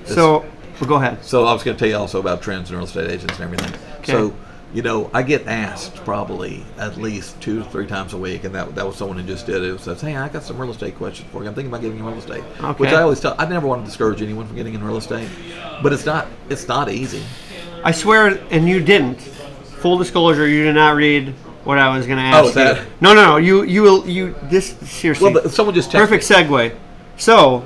So, well, go ahead. So I was going to tell you also about trends in real estate agents and everything. Okay. So, I get asked probably at least 2 to 3 times a week, and that was someone who just did it. Who says, "Hey, I got some real estate questions for you. I'm thinking about getting in real estate." Okay. Which I always tell. I never want to discourage anyone from getting in real estate, but it's not easy. I swear, and you didn't. Full disclosure, you did not read what I was going to ask. Oh, is that? You. No. You. This seriously. Well, someone just texted perfect segue. So,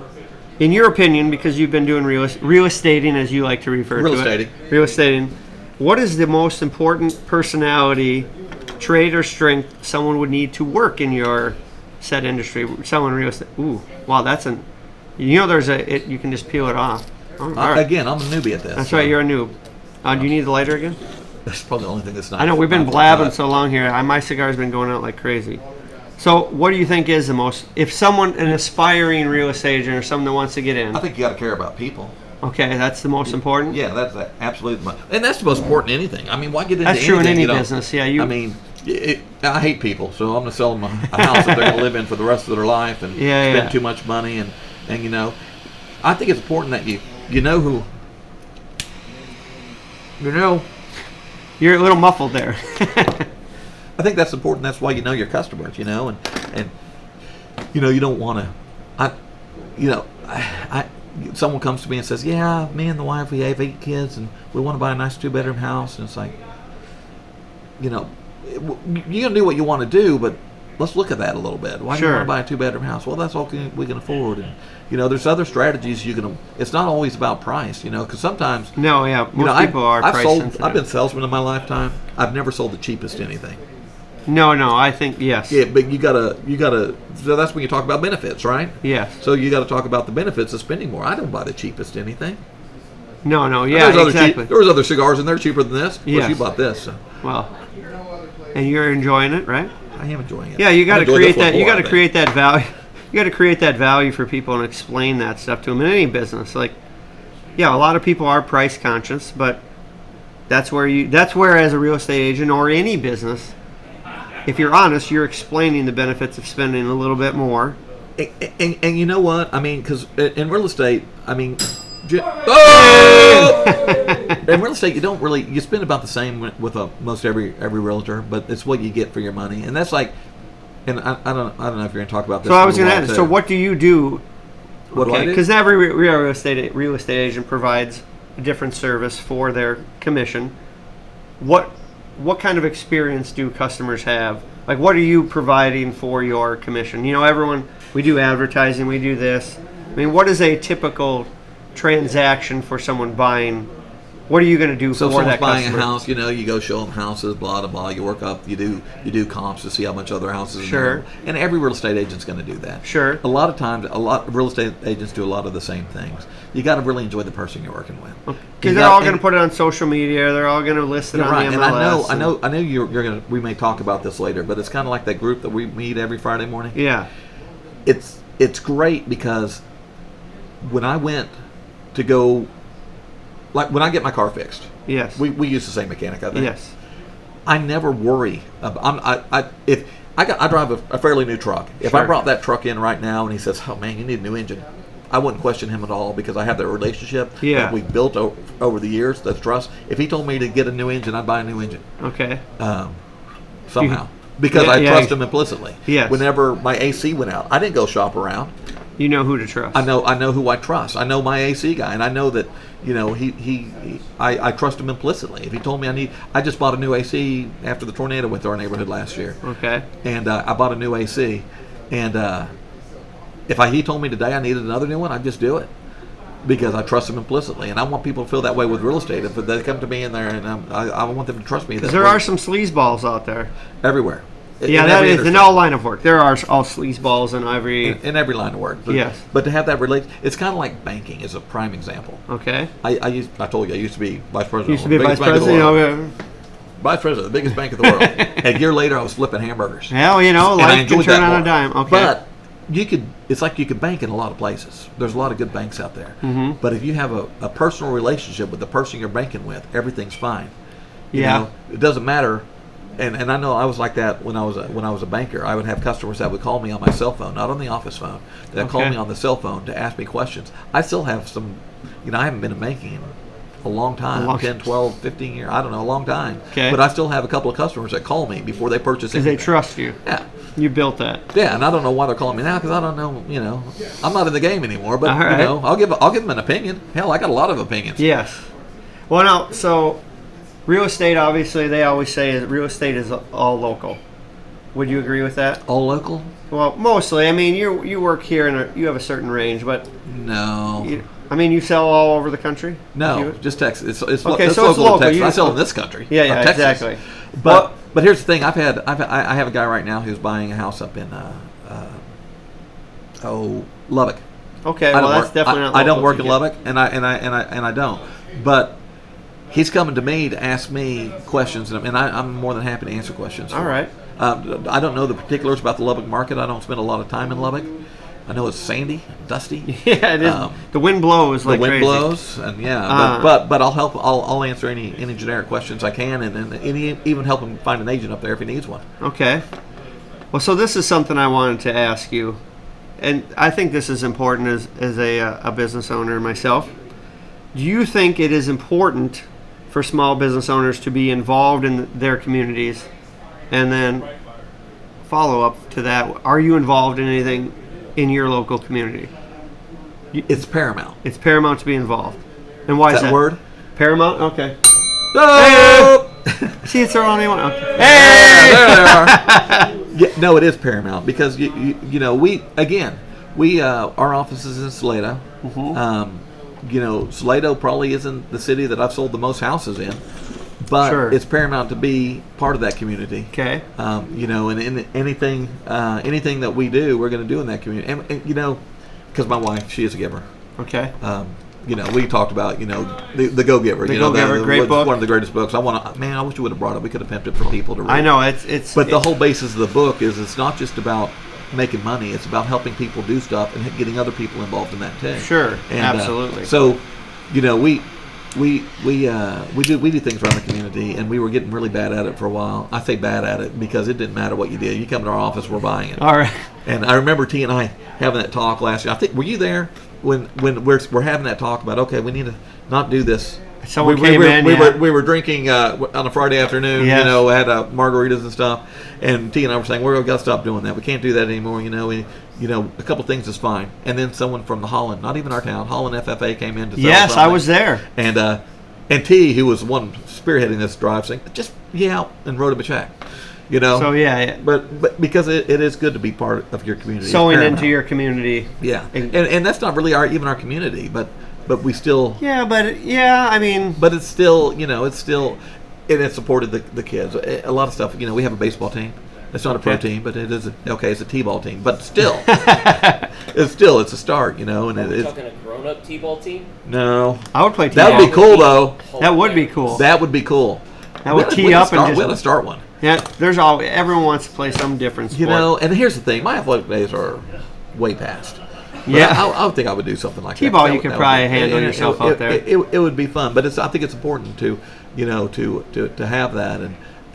in your opinion, because you've been doing real estating, as you like to refer to it. Real estating. What is the most important personality, trait, or strength someone would need to work in your said industry, selling real estate? Ooh, wow, that's an. There's you can just peel it off. Oh, right. Again, I'm a newbie at this. That's right, you're a noob. Do you need the lighter again? That's probably the only thing that's not. I know we've been blabbing so long here. My cigar's been going out like crazy. So, what do you think is the most? If an aspiring real estate agent or someone that wants to get in, I think you got to care about people. Okay, that's the most important. Yeah, that's absolutely, and that's the most important in anything. I mean, why get into anything? That's true in any business. Yeah, I hate people, so I'm going to sell them a house that they're going to live in for the rest of their life and spend too much money, and I think it's important that you know who. You're a little muffled there. I think that's important. That's why you know your customers, and you don't want to. Someone comes to me and says, "Yeah, me and the wife, we have 8 kids, and we want to buy a nice 2-bedroom house." And it's like, you're gonna do what you want to do, but let's look at that a little bit. Why do you want to buy a 2-bedroom house? Well, that's all we can afford, and there's other strategies It's not always about price, because sometimes. No, yeah, most people are price sensitive. I've been a salesman in my lifetime. I've never sold the cheapest anything. No, I think yes. Yeah, but you gotta. So that's when you talk about benefits, right? Yes. So you got to talk about the benefits of spending more. I don't buy the cheapest anything. No, yeah, exactly. There was other cigars in there cheaper than this. Of course, you bought this. So. Well, and you're enjoying it, right? I am enjoying it. Yeah, you got to create that. You got to create that value. You got to create that value for people and explain that stuff to them in any business. Like, a lot of people are price conscious, but that's where as a real estate agent or any business. If you're honest, you're explaining the benefits of spending a little bit more. And you know what? I mean, because in real estate, in real estate, you spend about the same with most every realtor, but it's what you get for your money, and that's like, and I don't know if you're going to talk about this. So I was going to ask. So what do you do? What do I do? Because every real estate agent provides a different service for their commission. What kind of experience do customers have? Like, what are you providing for your commission? We do advertising, we do this. I mean, what is a typical transaction for someone buying? What are you going to do for that customer? So if someone's buying a house, you go show them houses, blah, blah, blah. You work up, you do comps to see how much other houses are Sure. there. And every real estate agent's going to do that. Sure. A lot of real estate agents do a lot of the same things. You got to really enjoy the person you're working with. Because they're all going to put it on social media. They're all going to list it on the MLS. And I know you're going to. We may talk about this later, but it's kind of like that group that we meet every Friday morning. Yeah. It's great because when I went to go. Like when I get my car fixed, yes, we use the same mechanic. I think. Yes, I never worry. I drive a fairly new truck. If I brought that truck in right now and he says, "Oh man, you need a new engine," I wouldn't question him at all because I have that relationship that we've built over the years. That's trust. If he told me to get a new engine, I'd buy a new engine. Okay. Somehow because I trust him implicitly. Yes. Whenever my AC went out, I didn't go shop around. You know who to trust. I know who I trust. I know my AC guy, and I know that I trust him implicitly. If he told me I just bought a new AC after the tornado went through our neighborhood last year. Okay. And I bought a new AC, and if he told me today I needed another new one, I'd just do it because I trust him implicitly, and I want people to feel that way with real estate. If they come to me in there, and I want them to trust me. Because there are some sleazeballs out there everywhere. Yeah, that is in all line of work. There are all sleazeballs in every line of work. But, yes. But to have that it's kind of like banking is a prime example. Okay. I told you I used to be vice president. Used to be vice president. Vice president, the biggest bank in the world. And a year later, I was flipping hamburgers. Hell, life can turn on a dime. Okay. But it's like you could bank in a lot of places. There's a lot of good banks out there. Mm-hmm. But if you have a personal relationship with the person you're banking with, everything's fine. You know, it doesn't matter. And I know I was like that when I was a banker. I would have customers that would call me on my cell phone, not on the office phone. That call me on the cell phone to ask me questions. I still have some I haven't been in banking a long time, 10, 12, 15 years, I don't know, a long time. Okay. But I still have a couple of customers that call me before they purchase Because anything. they trust you. Yeah. You built that. Yeah, and I don't know why they're calling me now because I don't know, I'm not in the game anymore. But All right. I'll give them an opinion. Hell, I got a lot of opinions. Yes. Well, now, so real estate, obviously, they always say real estate is all local. Would you agree with that? All local? Well, mostly. I mean, you work here and you have a certain range, but No. you sell all over the country? No, just Texas. It's Okay, so local it's local. to Texas. You- I sell in this country. Yeah, Texas. exactly. But here's the thing. I have a guy right now who's buying a house up in Lubbock. Okay, I well, don't that's work, definitely not I don't local work to in you. Lubbock, and I don't. But he's coming to me to ask me questions, and I'm more than happy to answer questions. All right. I don't know the particulars about the Lubbock market. I don't spend a lot of time in Lubbock. I know it's sandy, dusty. Yeah, it is. The wind blows like the wind crazy. blows, and but I'll help. I'll answer any generic questions I can, and even help him find an agent up there if he needs one. Okay. Well, so this is something I wanted to ask you, and I think this is important as a business owner myself. Do you think it is important for small business owners to be involved in their communities? And then follow up to that, are you involved in anything in your local community? It's paramount. It's paramount to be involved. And why is that? Word? Paramount? Okay. Oh! See, it's the only one. Okay. Hey! There they are. Yeah, no, it is paramount because we our office is in Salado. Mm-hmm. Salado probably isn't the city that I've sold the most houses in, but Sure. it's paramount to be part of that community. Okay. And in anything that we do, we're going to do in that community, and because my wife, she is a giver. Okay. We talked about, the Go-Giver. The Go-Giver, great book. One of the greatest books. I wish you would have brought it. We could have pimped it for people to read. I know it's. But the whole basis of the book is it's not just about making money. It's about helping people do stuff and getting other people involved in that too. Sure, And, absolutely. So, we do things around the community, and we were getting really bad at it for a while. I say bad at it because it didn't matter what you did. You come to our office, we're buying it. All right. And I remember T and I having that talk last year. I think, were you there when we're having that talk about, okay, we need to not do this. Someone came in. We were drinking on a Friday afternoon. Yes. Had margaritas and stuff. And T and I were saying, we're gonna stop doing that. We can't do that anymore. A couple things is fine. And then someone from the Holland, not even our town, Holland FFA came in to sell Yes, something. I was there. And T, who was the one spearheading this drive, saying, just out and wrote him a check. So yeah. But because it is good to be part of your community. Sewing into your community. Yeah. And that's not really even our community, but we still. Yeah, I mean. But it's still, and it supported the kids. A lot of stuff, we have a baseball team. It's not a pro team, but it is it's a t-ball team. But still, it's a start, And Are we talking a grown-up t-ball team? No, I would play t-ball. that would be cool though. That would be cool. That would be cool. That would tee up and we ought to start one. Yeah, everyone wants to play some different sport. And here's the thing: my athletic days are way past. But Yeah. I would think I would do something like T-ball, that. you could probably handle yourself out there. It would be fun, but I think it's important to have that.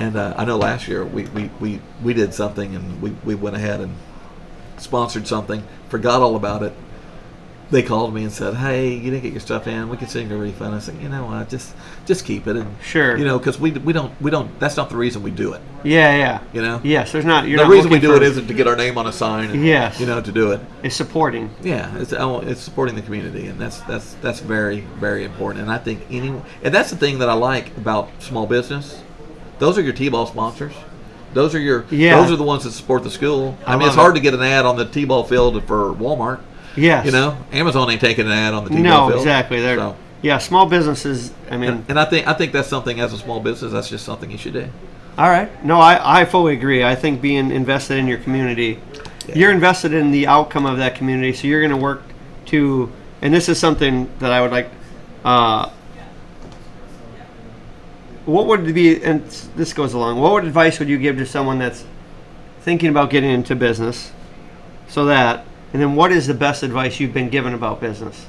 And I know last year we did something, and we went ahead and sponsored something. Forgot all about it. They called me and said, "Hey, you didn't get your stuff in. We can send you a refund." I said, "You know what? Just keep it." And Sure. because we don't. That's not the reason we do it. Yeah. Yes, there's not. The reason we do it isn't to get our name on a sign. And, Yes. To do it. It's supporting. Yeah, it's supporting the community, and that's very, very important. And I think and that's the thing that I like about small business. Those are your T-ball sponsors. Those are Those are the ones that support the school. I mean, it's hard to get an ad on the T-ball field for Walmart. Yes. Amazon ain't taking an ad on the T-ball No, field. exactly. Yeah, small businesses. I mean, and I think that's something as a small business. That's just something you should do. All right. No, I fully agree. I think being invested in your community, you're invested in the outcome of that community. So you're going to work to, and this is something that I would like. What would be, and this goes along. What advice would you give to someone that's thinking about getting into business? And then what is the best advice you've been given about business?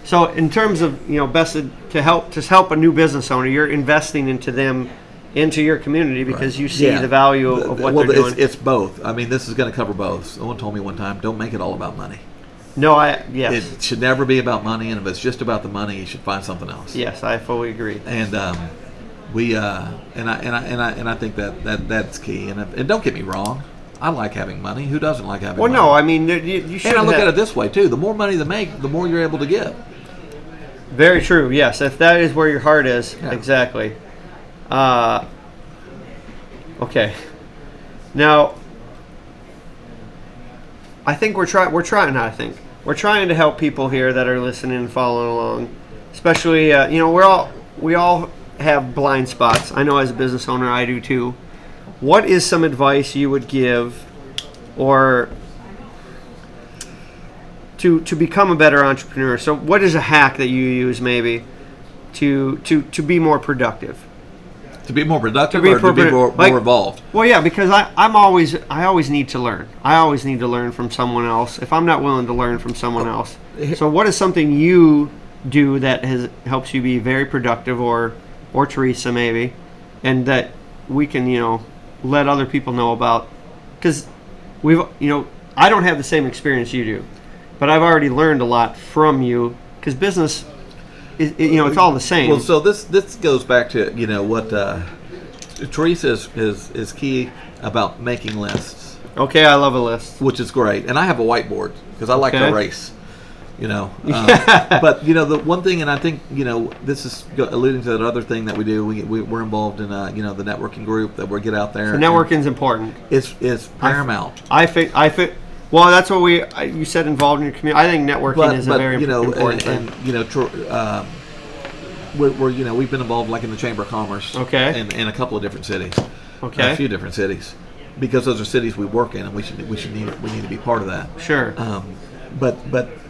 So in terms of, best to help a new business owner, you're investing into your community because you see the value of what they're doing. It's both. I mean, this is going to cover both. Someone told me one time, don't make it all about money. No, yes. It should never be about money, and if it's just about the money, you should find something else. Yes, I fully agree. And I think that's key. And don't get me wrong, I like having money. Who doesn't like having money? Well, no, I mean, you should And I look have, at it this way too: the more money they make, the more you're able to give. Very true, yes. If that is where your heart is, Yeah. exactly. Okay. Now, I think we're trying to help people here that are listening and following along. Especially, we all have blind spots. I know as a business owner, I do too. What is some advice you would give, or to become a better entrepreneur? So, what is a hack that you use maybe to be more productive? To be more productive, To be or to be more like- involved. Well, yeah, because I always need to learn. I always need to learn from someone else. If I'm not willing to learn from someone else, so what is something you do that helps you be very productive, or Teresa maybe, and that we can let other people know about? Because I don't have the same experience you do, but I've already learned a lot from you. Because business is it's all the same. Well, so this goes back to what Teresa is key about making lists, Okay, I love a list. which is great. And I have a whiteboard because I like Okay. to race. But the one thing, and I think this is alluding to that other thing that we do. We're involved in the networking group that we get out there. So networking's important. is paramount. I fit. Well, that's what you said, involved in your community. I think networking is a very important thing. We've been involved like in the Chamber of Commerce. Okay. In a couple of different cities. Okay. A few different cities, because those are cities we work in, and we need to be part of that. Sure. But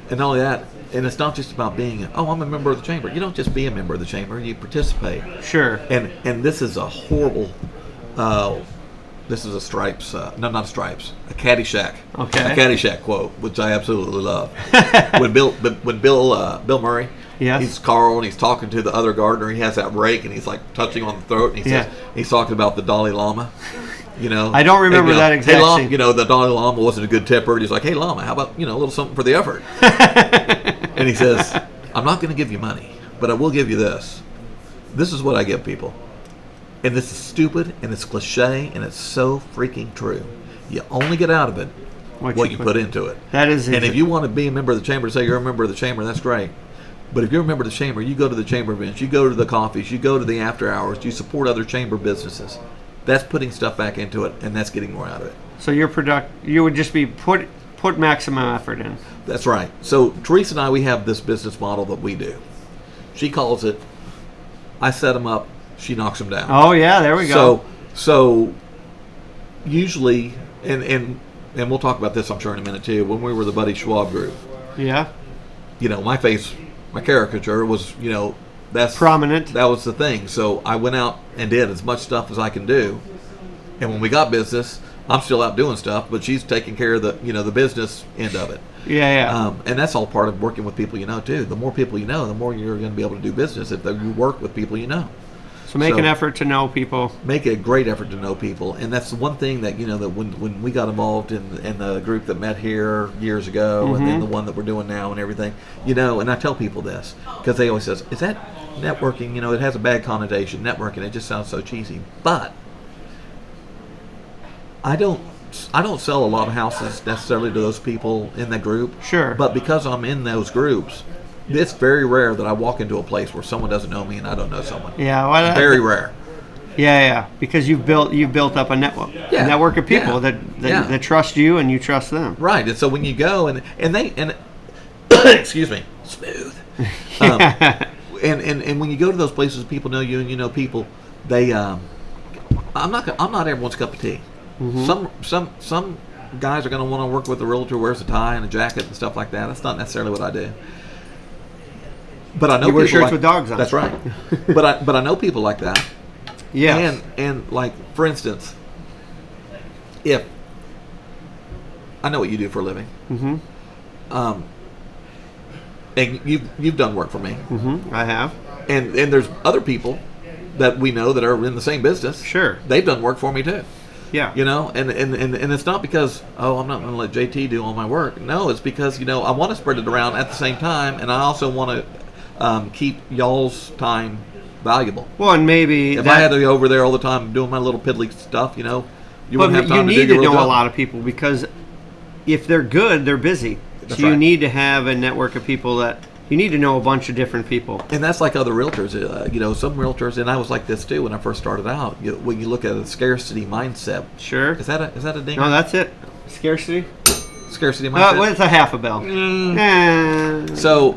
and not only that, and it's not just about being I'm a member of the chamber. You don't just be a member of the chamber; you participate. Sure. And this is a horrible. This is a Stripes, no, not Stripes, a Caddyshack. Okay. A Caddyshack quote, which I absolutely love. when Bill Murray, Yes. he's Carl, and he's talking to the other gardener. He has that rake, and he's like touching on the throat, and he says he's talking about the Dalai Lama. I don't remember that exact Hey, Lama, scene. the Dalai Lama wasn't a good tipper. And he's like, hey, Lama, how about a little something for the effort? And he says, I'm not going to give you money, but I will give you this. This is what I give people. And this is stupid, and it's cliche, and it's so freaking true. You only get out of it what you put into it. That is. And if you want to be a member of the chamber, say you're a member of the chamber, that's great. But if you're a member of the chamber, you go to the chamber events, you go to the coffees, you go to the after hours, you support other chamber businesses. That's putting stuff back into it, and that's getting more out of it. So you would just be put maximum effort in. That's right. So Teresa and I, we have this business model that we do. She calls it, I set them up, she knocks them down. Oh yeah, there we go. So usually, and we'll talk about this, I'm sure, in a minute too. When we were the Buddy Schwab group, Yeah. my caricature was, that's Prominent. That was the thing. So I went out and did as much stuff as I can do. And when we got business, I'm still out doing stuff, but she's taking care of the business end of it. Yeah. And that's all part of working with people too. The more people you know, the more you're going to be able to do business if you work with people you know. So make an effort to know people. Make a great effort to know people, and that's the one thing that that when we got involved in the group that met here years ago, and then the one that we're doing now and everything, and I tell people this because they always says, "Is that networking?" It has a bad connotation. Networking, it just sounds so cheesy. But I don't sell a lot of houses necessarily to those people in that group. Sure. But because I'm in those groups, it's very rare that I walk into a place where someone doesn't know me and I don't know someone. Yeah. Well, Very rare. Yeah. Because you've built up a network. Yeah. A network of people Yeah. that trust you and you trust them. Right. And so when you go and excuse me, smooth. And when you go to those places, people know you and you know people. They, I'm not everyone's cup of tea. Some guys are going to want to work with a realtor who wears a tie and a jacket and stuff like that. That's not necessarily what I do. But I know You wear people shirts with dogs on. That's right. but I know people like that. Yeah. And like, for instance, if I know what you do for a living, and you've done work for me, I have. and there's other people that we know that are in the same business. Sure. They've done work for me too. Yeah. You know, and it's not because, I'm not going to let JT do all my work. No, it's because, I want to spread it around at the same time, and I also want to keep y'all's time valuable. Well, and maybe if I had to be over there all the time doing my little piddly stuff, you but wouldn't have time you to need do to your know real a job. lot of people, because if they're good, they're busy. That's so you right. need to have a network of people that you need to know a bunch of different people. And that's like other realtors. Some realtors, and I was like this too when I first started out. When you look at a scarcity mindset, Sure. is that a ding? No, that's it. Scarcity. Scarcity mindset. Well, it's a half a bell. So,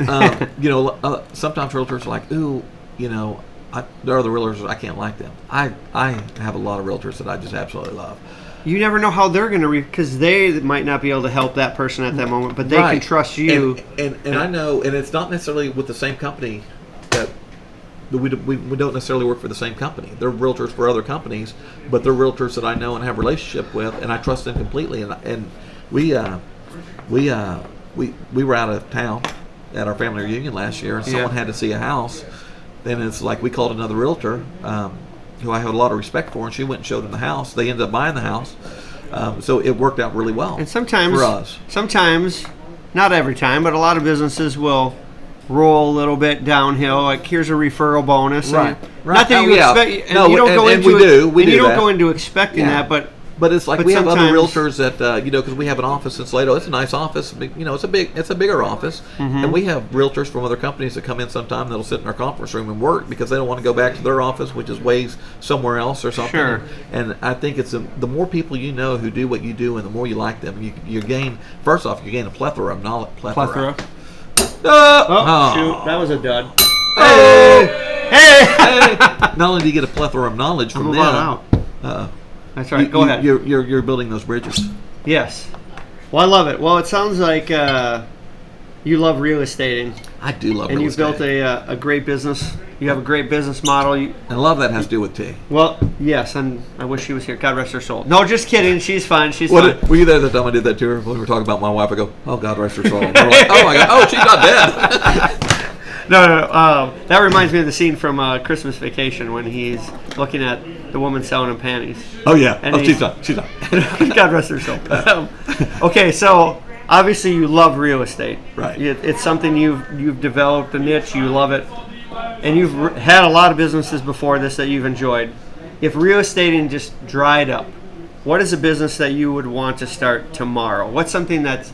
sometimes realtors are like, ooh, there are other realtors I can't like them. I have a lot of realtors that I just absolutely love. You never know how they're going to because they might not be able to help that person at that moment, but they can trust you. And I know, and it's not necessarily with the same company that we don't necessarily work for the same company. They're realtors for other companies, but they're realtors that I know and have a relationship with, and I trust them completely. And we were out of town at our family reunion last year, and someone had to see a house. Then it's like we called another realtor, who I have a lot of respect for, and she went and showed them the house. They ended up buying the house, so it worked out really well. And sometimes, for us, not every time, but a lot of businesses will roll a little bit downhill. Like, here's a referral bonus. Right. Not that you expect, and no, you don't and, go and into we it, do. We and do you don't that. go into expecting that, but it's like but we have other sometimes- realtors that because we have an office in Salado. It's a nice office. It's a bigger office, and we have realtors from other companies that come in sometime that'll sit in our conference room and work because they don't want to go back to their office, which is ways somewhere else or something. Sure. And I think it's the more people you know who do what you do, and the more you like them, you gain. First off, you gain a plethora of knowledge. Plethora. Oh, Shoot, that was a dud. Hey! Not only do you get a plethora of knowledge from I'm them, about out. That's right. Go ahead. You're building those bridges. Yes. Well, I love it. Well, it sounds like you love real estating, I do love and real you've built estate. a great business. You have a great business model. And a lot of that has to do with tea. Well, yes, and I wish she was here. God rest her soul. No, just kidding. She's fine. She's fine. Were you there the time I did that to her when we were talking about my wife? I go, oh, God rest her soul. And we're like, oh, my God. Oh, she's not dead. No. That reminds me of the scene from Christmas Vacation when he's looking at the woman selling him panties. Oh, yeah. And She's not. She's not. God rest her soul. Okay, so obviously you love real estate. Right. It's something you've developed a niche. You love it, and you've had a lot of businesses before this that you've enjoyed. If real estate just dried up, what is a business that you would want to start tomorrow? What's something that's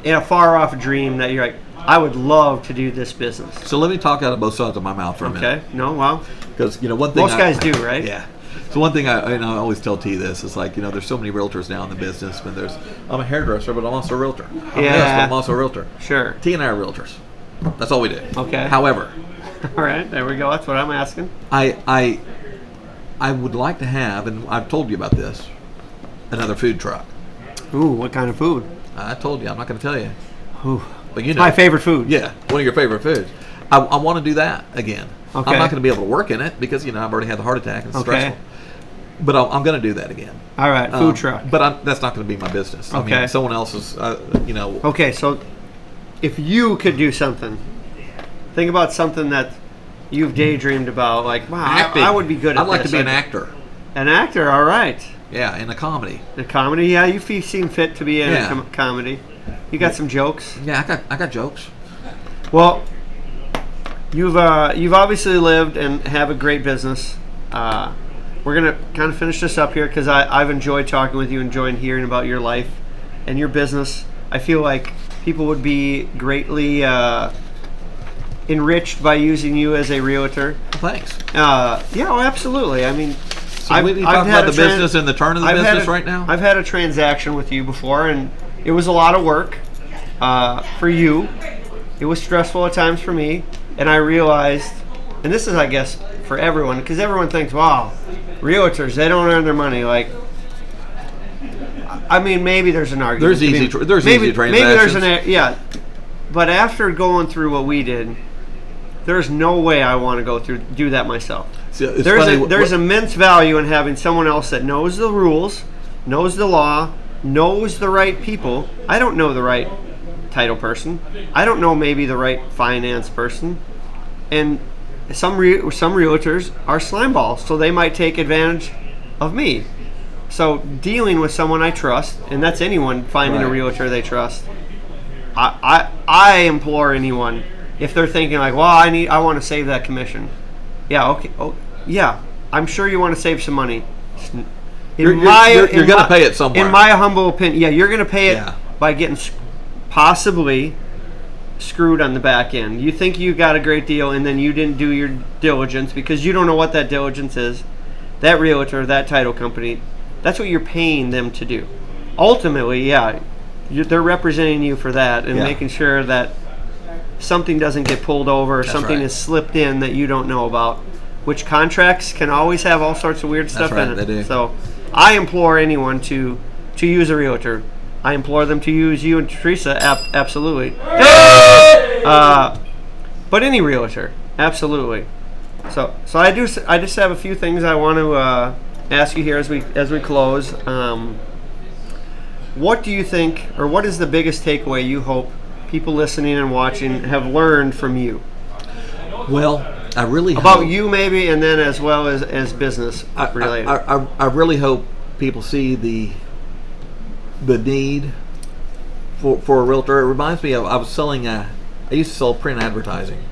in a far off dream that you're like, I would love to do this business? So let me talk out of both sides of my mouth for a minute. Okay. No. Well, Because, one thing most guys do, right? Yeah. So one thing I always tell T this is like, there's so many realtors now in the business, but I'm a hairdresser, but I'm also a realtor. I'm I'm also a realtor. Sure. T and I are realtors. That's all we do. Okay. However, All right. There we go. That's what I'm asking. I would like to have, and I've told you about this, another food truck. Ooh, what kind of food? I told you, I'm not going to tell you. Ooh. But you know. My favorite food. Yeah, one of your favorite foods. I want to do that again. Okay. I'm not going to be able to work in it because, I've already had the heart attack and it's stressful. But I'm going to do that again. All right, food truck. But that's not going to be my business. I Okay. mean, someone else's, Okay, so if you could do something, think about something that you've daydreamed about. Like, wow, acting. I would be good at I'd like this. to be an actor. An actor, all right. Yeah, in a comedy. A comedy, yeah, you seem fit to be in Yeah. a comedy. You got some jokes. Yeah, I got jokes. Well, you've obviously lived and have a great business. We're gonna kind of finish this up here because I've enjoyed talking with you, enjoying hearing about your life and your business. I feel like people would be greatly enriched by using you as a realtor. Thanks. Absolutely. I mean, So we talk about the business and the turn of the business right now? I've had a transaction with you before, and it was a lot of work for you. It was stressful at times for me, and I realized, and this is, I guess, for everyone, because everyone thinks, wow, realtors, they don't earn their money. Like, I mean, maybe there's an argument. There's easy transactions. Maybe there's but after going through what we did, there's no way I want to do that myself. So it's There's immense value in having someone else that knows the rules, knows the law, knows the right people. I don't know the right title person. I don't know maybe the right finance person. And some realtors are slime balls, so they might take advantage of me. So dealing with someone I trust, and that's anyone finding a Right. realtor they trust. I implore anyone, if they're thinking like, well, I want to save that commission. Yeah, okay. Oh, yeah. I'm sure you want to save some money. You're going to pay it somewhere. In my humble opinion, yeah, you're going to pay it Yeah. by getting possibly screwed on the back end. You think you got a great deal, and then you didn't do your diligence because you don't know what that diligence is. That realtor, that title company, that's what you're paying them to do. Ultimately, yeah, they're representing you for that and Yeah. making sure that something doesn't get pulled over or That's something right. is slipped in that you don't know about, which contracts can always have all sorts of weird stuff right, in it. they do. So I implore anyone to use a realtor. I implore them to use you and Teresa, absolutely. But any realtor, absolutely. So I just have a few things I want to ask you here as we close. What do you think, or what is the biggest takeaway you hope people listening and watching have learned from you? Well, I really About hope, you maybe, and then as well as business related. I really hope people see the need for a realtor. It reminds me of I used to sell print advertising.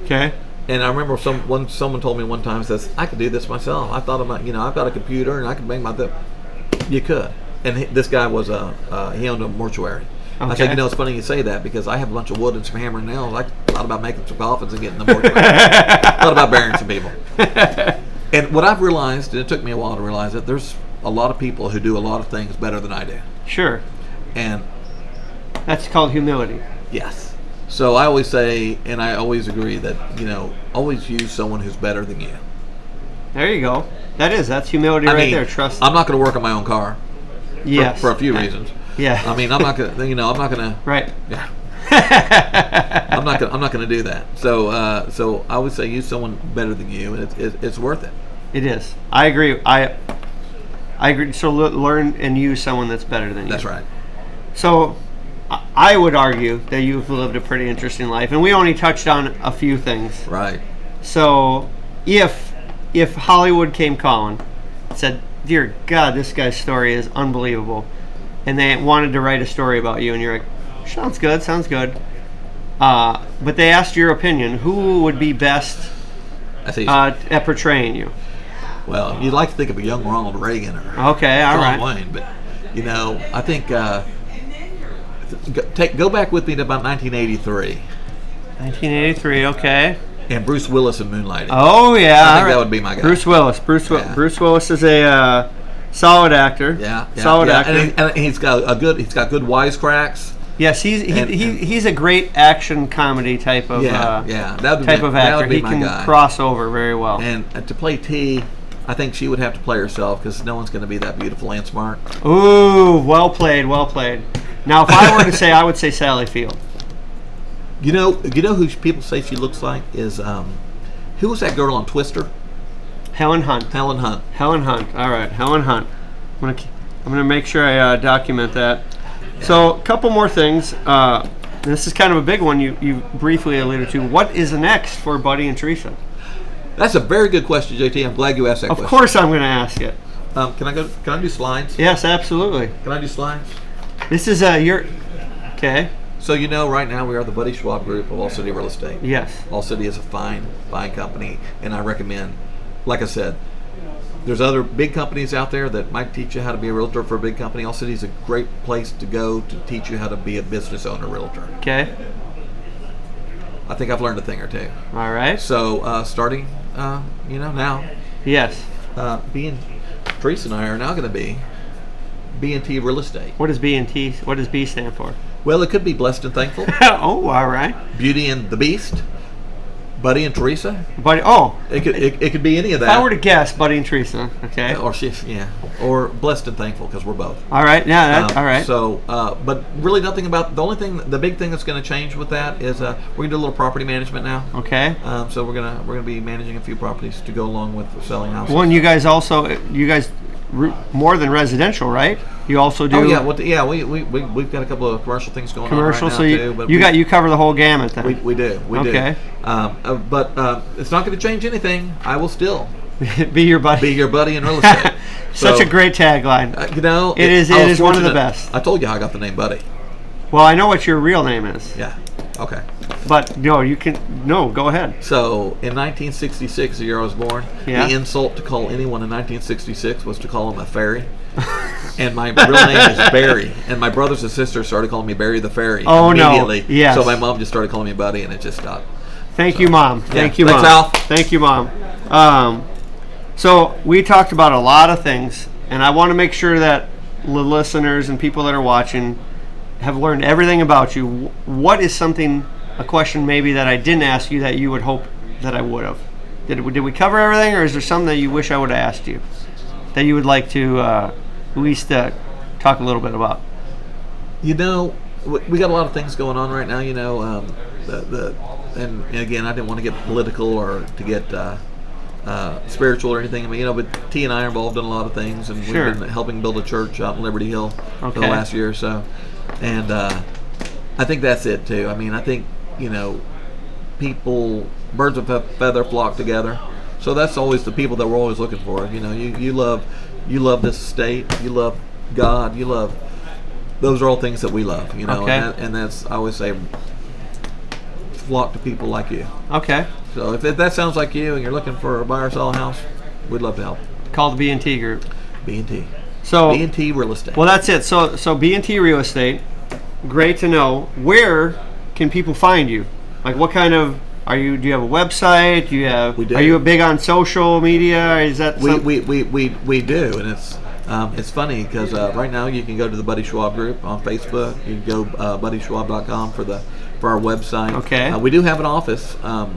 Okay. And I remember someone told me one time, says, I could do this myself. I thought about, I've got a computer and I could make you could. And this guy he owned a mortuary. I said, Okay. it's funny you say that because I have a bunch of wood and some hammer and nails. I thought about making some coffins and getting the mortuary. Thought about burying some people. And what I've realized, and it took me a while to realize it, there's a lot of people who do a lot of things better than I do. Sure. And That's called humility. yes. So I always say, and I always agree that, always use someone who's better than you. There you go. That's humility right there. Trust. I'm not going to work on my own car. Yes. For a few reasons. Yeah. I mean, I'm not going to. Right. Yeah. I'm not going to do that. So I would say use someone better than you, and it's worth it. It is. I agree. I agree. So learn and use someone that's better than you. That's right. So I would argue that you've lived a pretty interesting life, and we only touched on a few things. Right. So if Hollywood came calling, said, "Dear God, this guy's story is unbelievable," and they wanted to write a story about you, and you're like, "Sounds good, sounds good," but they asked your opinion, who would be best I see. at portraying you? Well, you'd like to think of a young Ronald Reagan or Okay, all John right. Wayne, but I think go back with me to about 1983, 1983. Okay. and Bruce Willis in Moonlighting. Oh yeah, I think all right. that would be my guy. Bruce Willis. Bruce Willis is a solid actor. Yeah, solid yeah. actor. And he's got good wisecracks. Yes, he's a great action comedy type of That would type be, of that actor. would be He my can guy. cross over very well. And to play T, I think she would have to play herself because no one's going to be that beautiful and smart. Ooh, well played, well played. Now, if I were to say, I would say Sally Field. You know who people say she looks like is who was that girl on Twister? Helen Hunt. Helen Hunt. Helen Hunt. All right, Helen Hunt. I'm gonna make sure I document that. So, a couple more things. This is kind of a big one you briefly alluded to. What is next for Buddy and Teresa? That's a very good question, JT. I'm glad you asked that Of question. course, I'm going to ask it. Can I do slides? Yes, absolutely. Can I do slides? This is your. Okay. So right now we are the Buddy Schwab Group of All City Real Estate. Yes. All City is a fine company, and I recommend, like I said, there's other big companies out there that might teach you how to be a realtor for a big company. All City is a great place to go to teach you how to be a business owner realtor. Okay. I think I've learned a thing or two. All right. So starting, now, Yes. Teresa and I are now going to be B&T Real Estate. What does B&T? What does B stand for? Well, it could be Blessed and Thankful, Oh, all right. Beauty and the Beast, Buddy and Teresa. Buddy. It could be any of If that. I were to guess, Buddy and Teresa. Okay. Or Blessed and Thankful because we're both. All right. Yeah. All right. So, but really nothing about the big thing that's going to change with that is we're going to do a little property management now. Okay. So we're gonna be managing a few properties to go along with selling houses. Well, and you guys more than residential, right? You also do. Oh yeah, we've got a couple of commercial things going commercial. on right So now too. But you cover the whole gamut then. we do. Okay. But it's not going to change anything. I will still Be your buddy. Be your buddy in real estate. Such So, a great tagline. You know, It is I was one of the fortunate. best. I told you how I got the name Buddy. Well, I know what your real name is, Yeah. Okay. but go ahead. So in 1966, the year I was born, Yeah. the insult to call anyone in 1966 was to call him a fairy. And my real name is Barry. And my brothers and sisters started calling me Barry the Fairy Oh, no. immediately. Yes. So my mom just started calling me Buddy, and it just stopped. Thank you, Mom. Thank you, Thanks, Mom. Al. Thank you, Mom. So we talked about a lot of things, and I want to make sure that the listeners and people that are watching have learned everything about you. What is a question maybe that I didn't ask you that you would hope that I would have? Did we cover everything, or is there something that you wish I would have asked you that you would like to at least talk a little bit about? You know, we got a lot of things going on right now. You know, and again, I didn't want to get political or to get spiritual or anything. I mean, you know, but T and I are involved in a lot of things, and Sure. we've been helping build a church out in Liberty Hill for the Okay. last year or so. And I think that's it too. I mean, I think, you know, birds of a feather flock together. So that's always the people that we're always looking for. You know, you love this state, you love God, those are all things that we love. You know, Okay. and that's, I always say, flock to people like you. Okay. So if that sounds like you and you're looking for a buy or sell a house, we'd love to help. Call the B&T Group. B&T. So B&T Real Estate. Well, that's it. So B&T Real Estate, great to know. Where can people find you? Like, what kind of do you have a website? We do. Are you big on social media? Is that we do, and it's funny because right now you can go to the Buddy Schwab group on Facebook. You can go buddyschwab.com for our website. Okay. We do have an office, All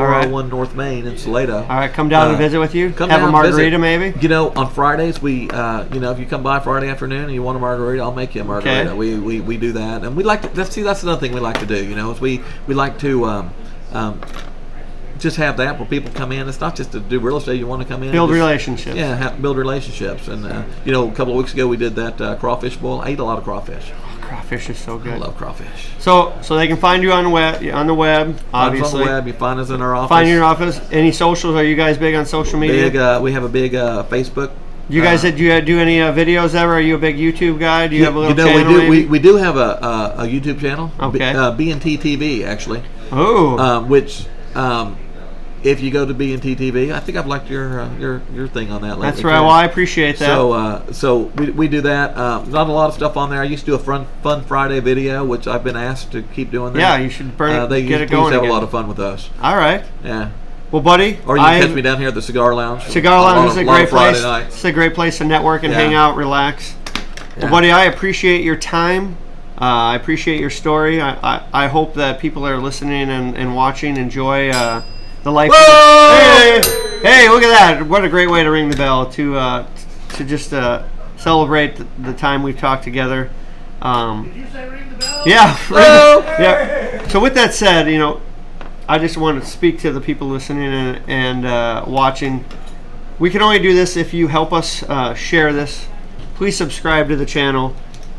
right. 401 North Main in Salado. All right, come down and visit with you. Come Have down a and margarita, visit. maybe. You know, on Fridays if you come by Friday afternoon and you want a margarita, I'll make you a margarita. Okay. We do that, and we like to. That's another thing we like to do. You know, is we like to just have that where people come in. It's not just to do real estate. You want to come in, Build and just- relationships. Yeah, build relationships. And you know, a couple of weeks ago we did that crawfish boil. I eat a lot of crawfish. Crawfish is so I good. love crawfish. So they can find you on the web. Find us Obviously. on the web. You find us in our office. Find you in your office. Any socials? Are you guys big on social media? We have a big Facebook. You guys do you do any videos ever? Are you a big YouTube guy? Do you have a little channel? we maybe? we do have a YouTube channel. Okay. B&T TV actually. Oh. Which if you go to B&T TV, I think I've liked your thing on that lately. That's right. too. Well, I appreciate that. So we do that. Not a lot of stuff on there. I used to do a Fun Friday video, which I've been asked to keep doing that. Yeah, you should get it we used going to have again. a lot of fun with those. All right. Yeah. Well, buddy, Or you can catch me down here at the Cigar Lounge. Cigar Lounge is a lot great of Friday place. nights. It's a great place to network and Yeah. hang out, relax. Yeah. Well, buddy, I appreciate your time. I appreciate your story. I hope that people that are listening and watching enjoy the life. Hey, look at that! What a great way to ring the bell to just celebrate the time we've talked together. Did you say ring the bell? Yeah. Yeah. So with that said, you know, I just want to speak to the people listening and watching. We can only do this if you help us share this. Please subscribe to the channel.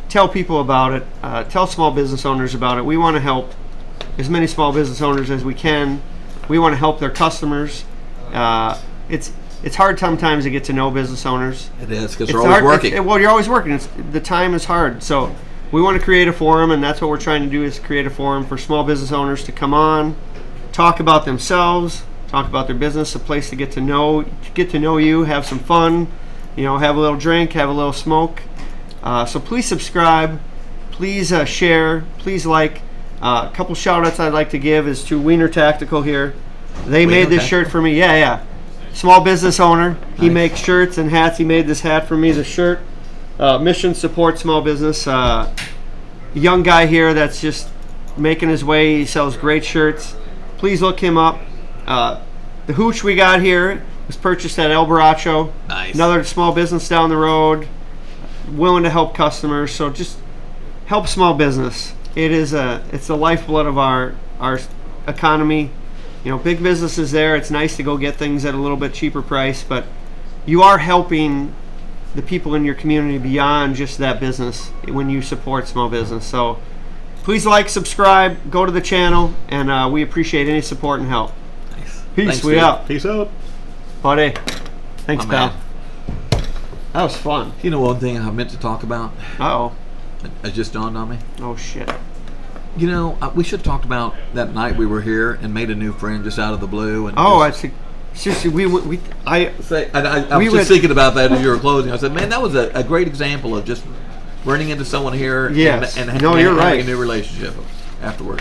Tell people about it. Tell small business owners about it. We want to help as many small business owners as we can. We want to help their customers. It's hard sometimes to get to know business owners. It is because It's they're always hard- working. well, you're always working. The time is hard. So we want to create a forum, and that's what we're trying to do, is create a forum for small business owners to come on, talk about themselves, talk about their business, a place to get to know you, have some fun, you know, have a little drink, have a little smoke. So please subscribe, please share, please like. A couple shout outs I'd like to give is to Wiener Tactical here. They made this shirt for me. Yeah. Small business owner. He Nice. makes shirts and hats. He made this hat for me, the shirt. Mission support small business. Young guy here that's just making his way. He sells great shirts. Please look him up. The hooch we got here was purchased at El Baracho. Nice. Another small business down the road. Willing to help customers. So just help small business. It's the lifeblood of our economy. You know, big business is there. It's nice to go get things at a little bit cheaper price, but you are helping the people in your community beyond just that business when you support small business. So please like, subscribe, go to the channel, and we appreciate any support and help. Nice. Peace. Thanks, We dude. out. Peace out. Buddy. Thanks, My pal. man. That was fun. You know, one thing I meant to talk about. Uh-oh. It just dawned on me. Oh, shit. You know, we should have talked about that night we were here and made a new friend just out of the blue. And Oh, I just see. Seriously, I I we was went- just thinking about that as you were closing. I said, man, that was a great example of just running into someone here Yes. and No, you're having right. a new relationship afterward.